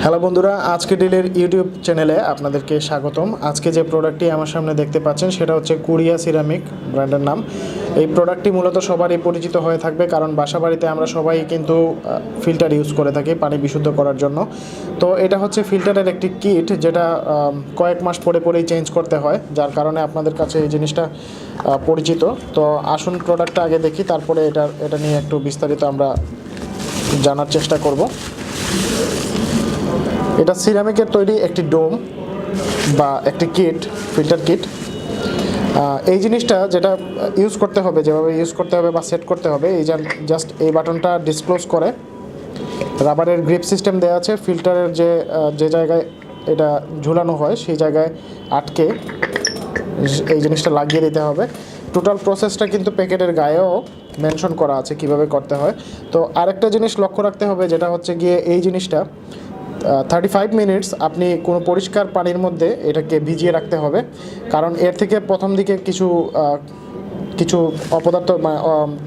Hello বন্ধুরা, আজকে ডিলের YouTube চ্যানেলে আপনাদেরকে স্বাগতম। আজকে যে প্রোডাক্টটি আমার সামনে দেখতে পাচ্ছেন সেটা হচ্ছে কোরিয়া সিরামিক ব্র্যান্ডের নাম। এই প্রোডাক্টটি মূলত সবারই পরিচিত হয়ে থাকবে, কারণ বাসাবাড়িতে আমরা সবাই কিন্তু ফিল্টার ইউজ করে থাকি পানি বিশুদ্ধ করার জন্য। তো এটা হচ্ছে ফিল্টারের একটি কিট, যেটা কয়েক মাস পরে পরেই চেঞ্জ করতে হয়, যার কারণে আপনাদের কাছে এই জিনিসটা পরিচিত। তো আসুন প্রোডাক্টটা আগে দেখি, তারপরে এটা নিয়ে একটু বিস্তারিত আমরা জানার চেষ্টা করব। এটা সিরামিকের তৈরি একটি ডোম বা একটি কিট, ফিল্টার কিট। এই জিনিসটা যেটা ইউজ করতে হবে, যেভাবে ইউজ করতে হবে বা সেট করতে হবে, এই জাস্ট এই বাটনটা ডিসক্লোজ করে রাবারের গ্রিপ সিস্টেম দেওয়া আছে। ফিল্টারের যে জায়গায় এটা ঝুলানো হয় সেই জায়গায় আটকে এই জিনিসটা লাগিয়ে দিতে হবে। টোটাল প্রসেসটা কিন্তু প্যাকেটের গায়েও মেনশন করা আছে কিভাবে করতে হয়। তো আরেকটা জিনিস লক্ষ্য রাখতে হবে, যেটা হচ্ছে গিয়ে এই জিনিসটা 35 মিনিটস আপনি কোনো পরিষ্কার পানির মধ্যে এটাকে ভিজিয়ে রাখতে হবে, কারণ এর থেকে প্রথম দিকে কিছু অপদার্থ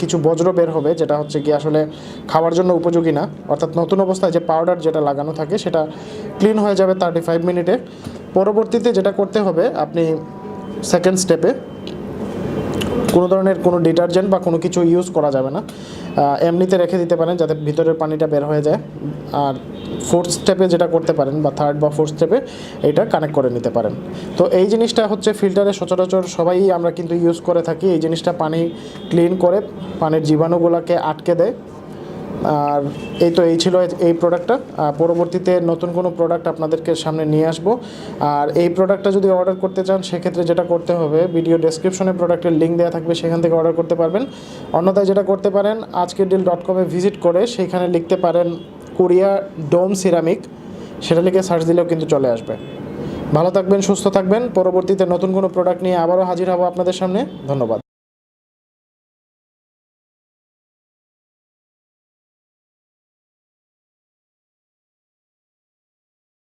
কিছু বজ্র বের হবে, যেটা হচ্ছে কি আসলে খাওয়ার জন্য উপযোগী না। অর্থাৎ নতুন অবস্থায় যে পাউডার যেটা লাগানো থাকে সেটা ক্লিন হয়ে যাবে 35 মিনিটে। পরবর্তীতে যেটা করতে হবে, আপনি সেকেন্ড স্টেপে কোনো ধরনের কোনো ডিটারজেন্ট বা কোনো কিছু ইউজ করা যাবে না, এমনিতে রেখে দিতে পারেন যাতে ভিতরের পানিটা বের হয়ে যায়। আর ফোর্থ স্টেপে যেটা করতে পারেন, বা থার্ড বা ফোর্থ স্টেপে এটা কানেক্ট করে নিতে পারেন। তো এই জিনিসটা হচ্ছে ফিল্টারে সচরাচর সবাই আমরা কিন্তু ইউজ করে থাকি। এই জিনিসটা পানি ক্লিন করে পানির জীবাণুগুলোকে আটকে দেয়। আর এই ছিল এই প্রোডাক্টটা। পরবর্তীতে নতুন কোনো প্রোডাক্ট আপনাদেরকে সামনে নিয়ে আসবো। আর এই প্রোডাক্টটা যদি অর্ডার করতে চান, সেক্ষেত্রে যেটা করতে হবে, ভিডিও ডেসক্রিপশনে প্রোডাক্টের লিঙ্ক দেওয়া থাকবে, সেখান থেকে অর্ডার করতে পারবেন। অন্যথায় যেটা করতে পারেন, ajkerdeal.com-এ ভিজিট করে সেইখানে লিখতে পারেন কোরিয়া ডোম সিরামিক, সেটা লিখে সার্চ দিলেও কিন্তু চলে আসবে। ভালো থাকবেন, সুস্থ থাকবেন। পরবর্তীতে নতুন কোনো প্রোডাক্ট নিয়ে আবারও হাজির হব আপনাদের সামনে। ধন্যবাদ।